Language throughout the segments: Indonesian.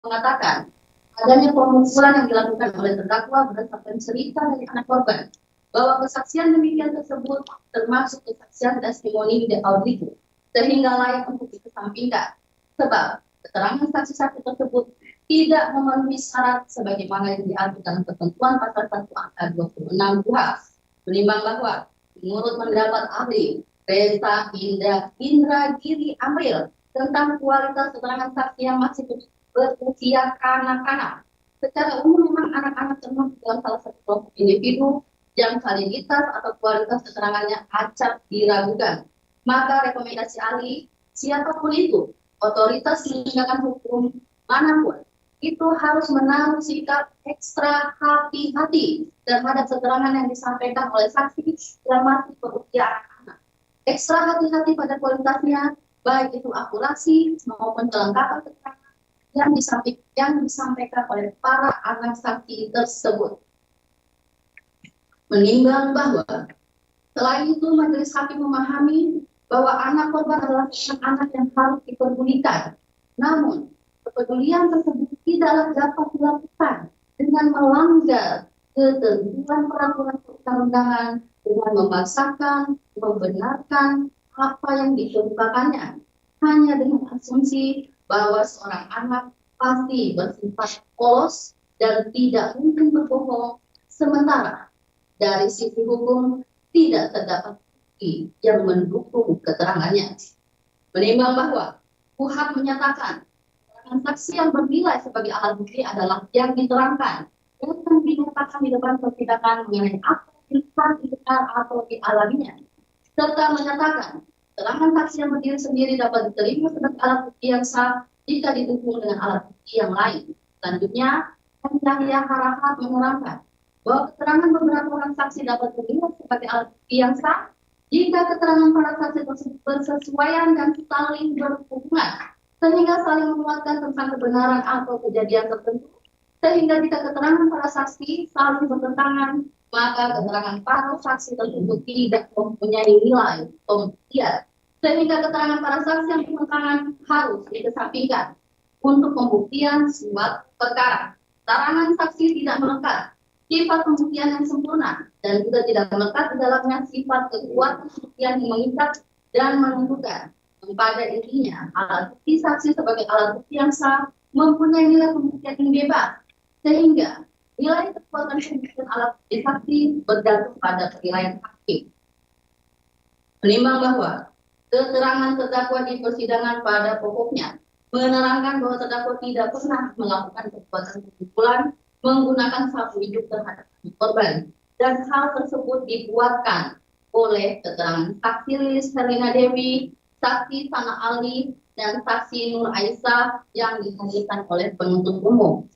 mengatakan adanya pemukulan yang dilakukan oleh terdakwa berdasarkan cerita dari anak korban bahwa kesaksian demikian tersebut termasuk kesaksian testimoni de auditu sehingga layak untuk dikesampingkan sebab keterangan saksi-saksi tersebut tidak memenuhi syarat sebagaimana yang diatur dalam ketentuan pasal 1 angka 26 KUHP. Menimbang bahwa menurut pendapat ahli Reza Indragiri Amril tentang kualitas keterangan saksi yang masih berusia kanak-kanak. Secara umum memang anak-anak termasuk dalam salah satu kelompok individu yang validtas atau kualitas keterangannya acap diragukan. Maka rekomendasi ahli, siapapun itu, otoritas penegakan hukum manapun, itu harus menaruh sikap ekstra hati-hati terhadap keterangan yang disampaikan oleh saksi yang masih berusia anak-anak. Ekstra hati-hati pada kualitasnya, baik itu akurasi maupun kelengkapan keterangan yang disampaikan oleh para anak saksi tersebut. Menimbang bahwa selain itu majelis hakim memahami bahwa anak korban adalah anak yang harus dipedulikan. Namun, kepedulian tersebut tidaklah dapat dilakukan dengan melanggar ketentuan peraturan perundang-undangan dengan memaksakan, membenarkan apa yang dikemukakannya hanya dengan asumsi bahwa seorang anak pasti bersifat polos dan tidak mungkin berbohong, sementara dari sisi hukum tidak terdapat bukti yang mendukung keterangannya. Menimbang bahwa KUHP menyatakan saksi yang bernilai sebagai alat bukti adalah yang diterangkan dan dinyatakan di depan persidangan mengenai apa yang didengar atau dialaminya, serta menyatakan keterangan saksi yang berdiri sendiri dapat diterima sebagai alat bukti yang sah jika didukung dengan alat bukti yang lain. Selanjutnya, Yahya Harahat menerangkan bahwa keterangan beberapa orang saksi dapat dinilai sebagai alat bukti yang sah jika keterangan para saksi tersebut bersesuaian dan saling berhubungan sehingga saling menguatkan tentang kebenaran atau kejadian tertentu, sehingga jika keterangan para saksi saling bertentangan, maka keterangan para saksi tersebut tidak mempunyai nilai pembuktian, sehingga keterangan para saksi yang bertentangan harus dikesampingkan untuk pembuktian suatu perkara. Keterangan saksi tidak melekat sifat pembuktian yang sempurna dan juga tidak melekat di dalamnya sifat kekuatan pembuktian yang mengikat dan menentukan. Pada intinya, alat bukti saksi sebagai alat bukti yang sah mempunyai nilai pembuktian yang bebas, sehingga nilai kekuatan pembuktian alat bukti saksi bergantung pada penilaian hakim. Menimbang bahwa keterangan terdakwa di persidangan pada pokoknya menerangkan bahwa terdakwa tidak pernah melakukan perbuatan pembukulan menggunakan sapu hidup terhadap korban, dan hal tersebut dikuatkan oleh keterangan saksi Lilis Herlina Dewi, saksi Sana Ali, dan saksi Nur Aisyah yang dihadirkan oleh penuntut umum.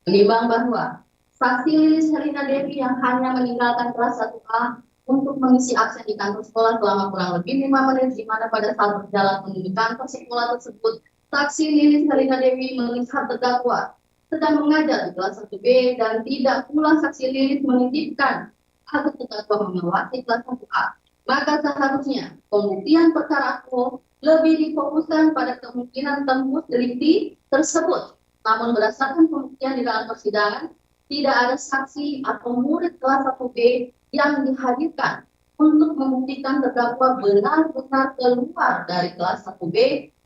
Menimbang bahwa saksi Lilis Herlina Dewi yang hanya meninggalkan kelas 1A untuk mengisi absen di kantor sekolah selama kurang lebih 5 menit, di mana pada saat berjalan menuju kantor sekolah tersebut, saksi Lilis Herlina Dewi melihat terdakwa sedang mengajar di kelas 1B dan tidak pula saksi Lilis menitipkan agar terdakwa mengawasi kelas 1A. Maka seharusnya pembuktian perkara aku lebih difokuskan pada kemungkinan tembus delikti tersebut. Namun berdasarkan pembuktian di dalam persidangan, tidak ada saksi atau murid kelas 1B yang dihadirkan untuk membuktikan terdakwa benar-benar keluar dari kelas 1B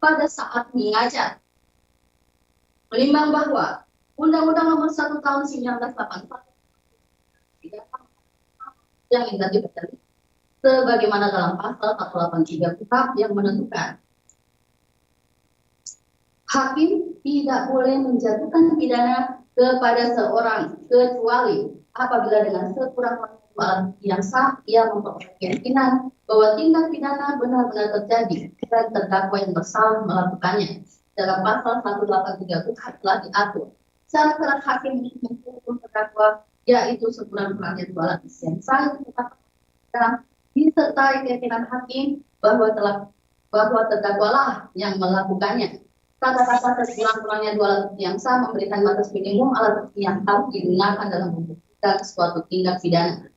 pada saat mengajar. Menimbang bahwa Undang-Undang Nomor 1 Tahun 1981 yang negatif sebagaimana dalam pasal 183 KUHP yang menentukan hakim tidak boleh menjatuhkan pidana kepada seorang kecuali apabila dengan sekurang-kurangnya alat bukti yang sah ia memperoleh keyakinan bahwa tindak pidana benar-benar terjadi dan terdakwa yang bersalah melakukannya. Dalam pasal 183 KUHP telah diatur syarat hakim menghukum terdakwa yaitu sekurang-kurangnya 2 alat bukti yang sah yang disertai keyakinan hakim bahwa terdakwalah yang melakukannya. Kata-kata sekurang-kurangnya 2 alat bukti yang sah memberikan batas minimum alat bukti yang harus digunakan dalam membuktikan suatu tindak pidana.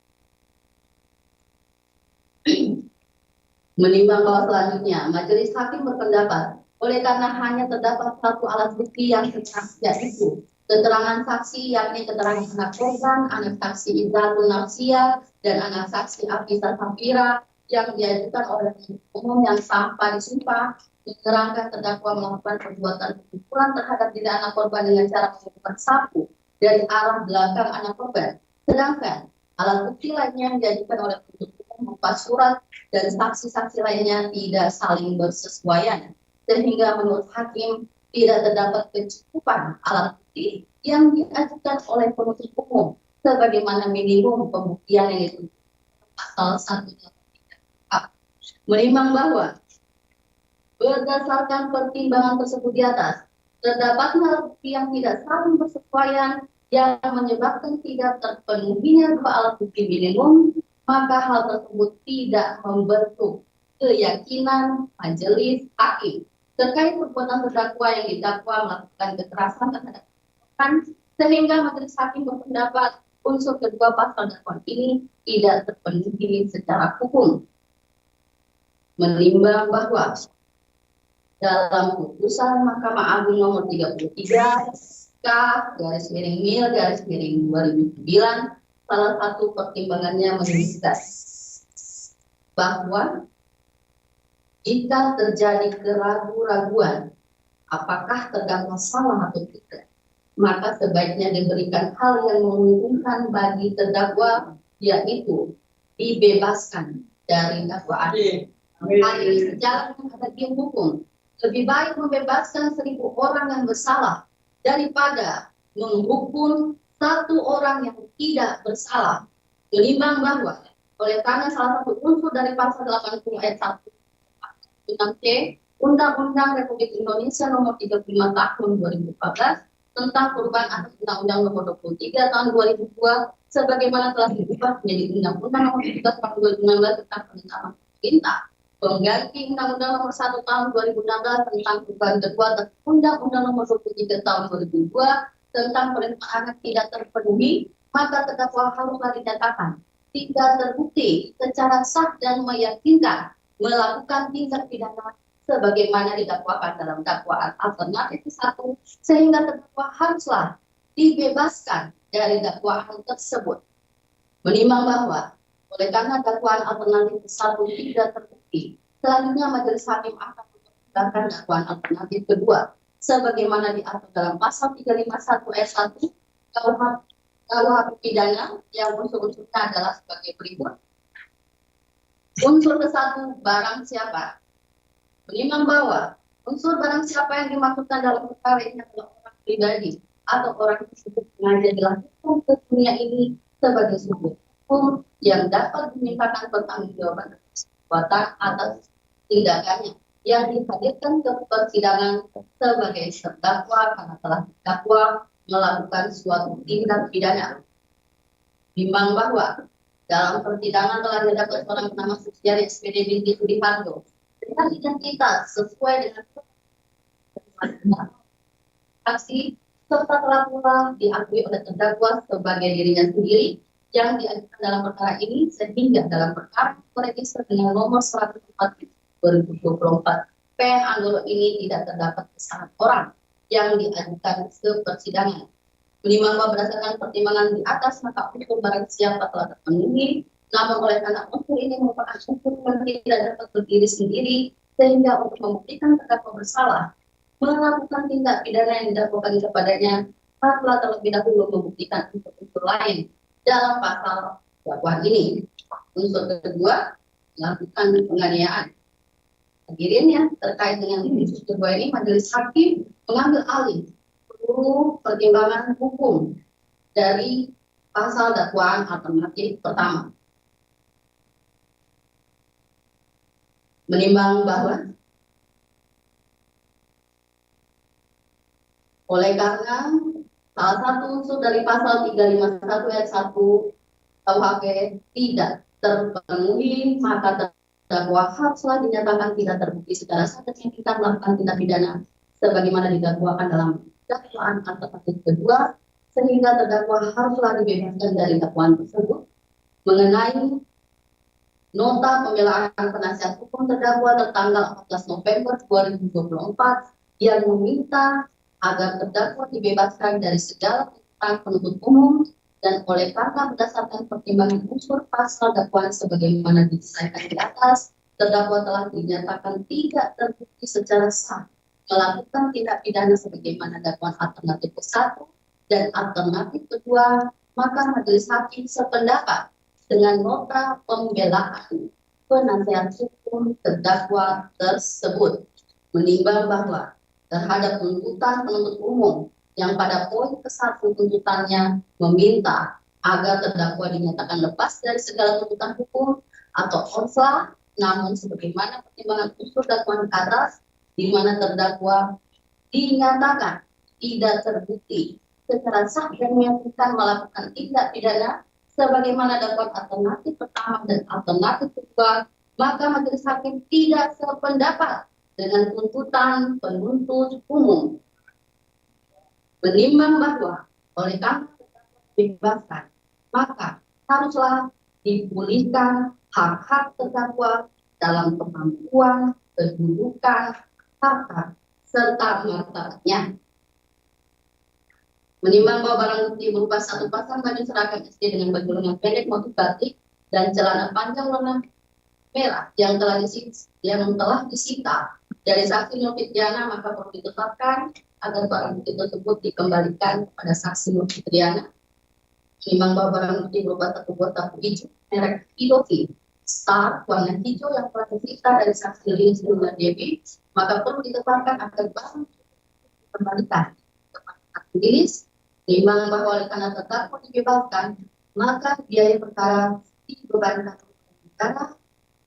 Menimbang bahwa selanjutnya majelis hakim berpendapat Oleh karena hanya terdapat satu alat bukti yang sah, yaitu keterangan saksi, yakni keterangan anak korban, anak saksi Izzatul Nafsia, dan anak saksi Afisa Safira yang diajukan oleh penuntut umum yang tanpa disumpah menerangkan terdakwa melakukan perbuatan pemukulan terhadap diri anak korban dengan cara menggunakan sapu dari arah belakang anak korban. Sedangkan alat bukti lainnya yang diajukan oleh penuntut umum berupa surat dan saksi-saksi lainnya tidak saling bersesuaian, sehingga menurut hakim tidak terdapat kecukupan alat bukti yang diajukan oleh penuntut umum sebagaimana minimum pembuktian yang ditentukan pasal 183. Menimbang bahwa berdasarkan pertimbangan tersebut di atas, terdapat alat bukti yang tidak saling bersesuaian yang menyebabkan tidak terpenuhinya dua alat bukti minimum, maka hal tersebut tidak membentuk keyakinan majelis hakim terkait perbuatan terdakwa yang didakwa melakukan kekerasan terhadap korban, sehingga majelis hakim berpendapat unsur kedua pasal dakwaan ini tidak terpenuhi secara hukum. Menimbang bahwa dalam putusan Mahkamah Agung nomor 33 K/MIL/2009, salah satu pertimbangannya menyebutkan bahwa jika terjadi keraguan-raguan apakah terdakwa salah atau tidak, maka sebaiknya diberikan hal yang menguntungkan bagi terdakwa, yaitu dibebaskan dari dakwaan. Hal ini sejalan dengan hakim hukum. Lebih baik membebaskan 1.000 orang yang bersalah daripada menghukum satu orang yang tidak bersalah. Menimbang bahwa oleh karena salah satu unsur dari pasal 80 ayat 1 6C Undang-Undang Republik Indonesia nomor 35 tahun 2014 tentang perubahan atas Undang-Undang nomor 23 tahun 2002 sebagaimana telah diubah menjadi Undang-Undang nomor 13 tahun 2016 tentang penetapan pemerintah, pengganti Undang-Undang nomor 1 tahun 2016 tentang perubahan kedua atas Undang-Undang nomor 23 tahun 2002 tentang perintah anak tidak terpenuhi, maka terdakwa haruslah dinyatakan tidak terbukti secara sah dan meyakinkan melakukan tindak pidana sebagaimana didakwakan dalam dakwaan alternatif 1, sehingga terdakwa haruslah dibebaskan dari dakwaan tersebut. Menimbang bahwa oleh karena dakwaan alternatif 1 tidak terbukti, selanjutnya majelis hakim akan mempertimbangkan dakwaan alternatif kedua sebagaimana diatur dalam pasal 351 ayat 1 KUH pidana yang unsur-unsurnya adalah sebagai berikut. Unsur ke-1, barang siapa. Menimbang bahwa unsur barang siapa yang dimaksudkan dalam perkara ini adalah orang pribadi atau orang tersebut sengaja dilakukan ke dunia ini sebagai sebuah hukum yang dapat dimintakan pertanggungjawaban atas perbuatan atas tindakannya yang dihadirkan ke persidangan sebagai terdakwa karena telah didakwa melakukan suatu tindak pidana. Menimbang bahwa dalam persidangan telah didapat seorang bernama Suciari SPD binti Sudiharto dengan identitas sesuai dengan saksi serta telah pula diakui oleh terdakwa sebagai dirinya sendiri yang diajukan dalam perkara ini, sehingga dalam perkara register dengan nomor 104 2024 PN Anggolo ini tidak terdapat kesalahan orang yang diajukan ke persidangan. Menimbang bahwa berdasarkan pertimbangan di atas, maka unsur barang siapa telah terpenuhi, namun oleh karena unsur ini merupakan unsur yang tidak dapat berdiri sendiri, sehingga untuk membuktikan terdakwa bersalah melakukan tindak pidana yang didakwakan kepadanya, haruslah terlebih dahulu membuktikan unsur-unsur lain dalam pasal dakwaan ini. Unsur kedua, melakukan penganiayaan. Hadirin ya, terkait dengan unsur kedua ini, majelis hakim mengambil alih seluruh pertimbangan hukum dari pasal dakwaan alternatif pertama. Menimbang bahwa oleh karena salah satu unsur dari pasal 351 ayat 1 KUHP tidak terpenuhi, maka terdakwa haruslah dinyatakan tidak terbukti secara sah dan meyakinkan melakukan tindak pidana sebagaimana didakwakan dalam dakwaan alternatif kedua, sehingga terdakwa haruslah dibebaskan dari dakwaan tersebut. Mengenai Nota pembelaan penasihat hukum terdakwa tertanggal 14 November 2024 yang meminta agar terdakwa dibebaskan dari segala tuntutan penuntut umum dan oleh karena berdasarkan pertimbangan unsur pasal dakwaan sebagaimana disampaikan di atas, terdakwa telah dinyatakan tidak terbukti secara sah melakukan tindak pidana sebagaimana dakwaan alternatif ke-1 dan alternatif kedua, maka majelis hakim sependapat dengan nota pembelaan penasihat hukum terdakwa tersebut, menimbang bahwa terhadap tuntutan penuntut umum yang pada poin ke-1 tuntutannya meminta agar terdakwa dinyatakan lepas dari segala tuntutan hukum atauonslah, namun sebagaimana pertimbangan unsur dakwaan ke atas, di mana terdakwa dinyatakan tidak terbukti secara sah dan meyakinkan melakukan tindak pidana sebagaimana dakwaan alternatif pertama dan alternatif kedua, maka majelis hakim tidak sependapat dengan tuntutan penuntut umum. Menimbang bahwa oleh karena dibebaskan, maka haruslah dipulihkan hak-hak terdakwa dalam kemampuan, kedudukan, harta, serta martabatnya. Menimbang bahwa barang bukti berupa satu pasang baju seragam SD dengan baju lengan pendek motif batik dan celana panjang warna merah yang telah disita dari saksi Nur Fitriana, maka perlu ditetapkan agar barang bukti tersebut dikembalikan kepada saksi Nur Fitriana. Menimbang bahwa barang bukti berupa satu buah sapu hijau merek Idovi Star warna hijau yang telah disita dari saksi Lilis dan Dewi, maka perlu ditetapkan agar barang bukti dikembalikan kepada saksi Lilis. Menimbang bahwa oleh karena terdakwa dibebaskan, maka biaya perkara dibebankan kepada negara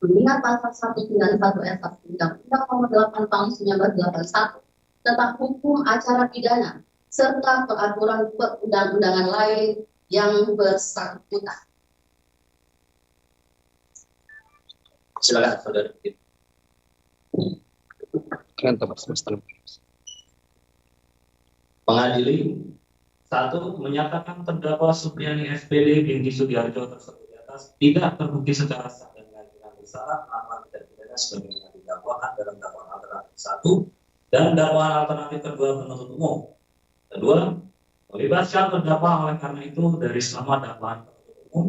mengingat pasal 191 ayat 1 Undang-Undang Nomor 8 Tahun 1981 tentang hukum acara pidana serta peraturan perundang-undangan lain yang bersangkutan. Silakan saudara. Pengadili 1. Menyatakan terdakwa Supriani SPD binti Sugiharjo tersebut di atas tidak terbukti secara sah dan meyakinkan bersalah melakukan tindak pidana sebagaimana didakwakan dalam dakwaan alternatif 1 dan dakwaan alternatif kedua penuntut umum. 2. Membebaskan terdakwa oleh karena itu dari semua dakwaan penuntut umum.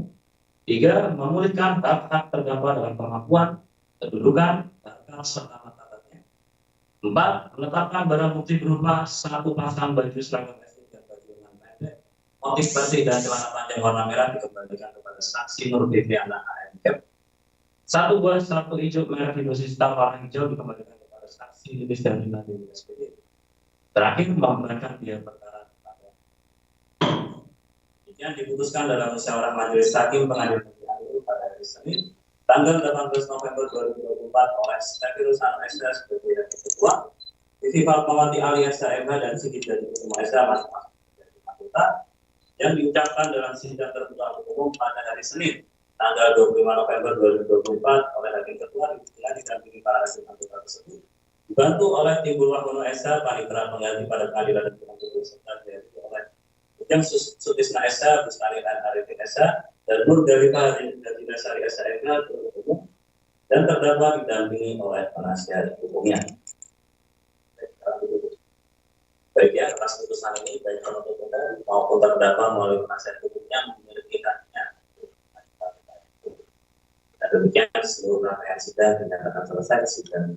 3. Memulihkan hak-hak terdakwa dalam kemampuan, kedudukan, harta serta martabatnya. 4. Menetapkan barang bukti berupa satu pasang baju seragam motif batik dan celana panjang warna merah dikembalikan kepada saksi Nur Fitriana AMK. Satu buah sapu hijau merah Indosista warna hijau dikembalikan kepada saksi Lilis dan Nina Dewi SPD. Terakhir membebankan biaya perkara kepada. Demikian diputuskan dalam musyawarah majelis hakim pengadilan negeri Anur pada hari Senin tanggal 18 November 2024 oleh Stefirus Anwesa sebagai direktur ketua, Vivi Fatmawati alias SMH dan Sigit dari Ketua SMH masing-masing menjadi anggota, yang diucapkan dalam sidang terbuka untuk umum pada hari Senin, tanggal 25 November 2024 oleh Hakim Ketua didampingi para hakim anggota tersebut, dibantu oleh tim Bulwahono SH, Panitera Pengganti pada Pengadilan Negeri Anur serta dihadiri oleh Bujang Sutisna SH, Bustani dan Arifin SH, dan Nur Dalika dari Dasari SHMH penuntut umum, dan terdakwa didampingi oleh penasihat hukumnya. Baik ya, atas putusan ini baik penuntut umum maupun terdakwa melalui penasihat hukumnya memiliki haknya. Dan demikian seluruh rangkaian sidang dinyatakan selesai. Sidang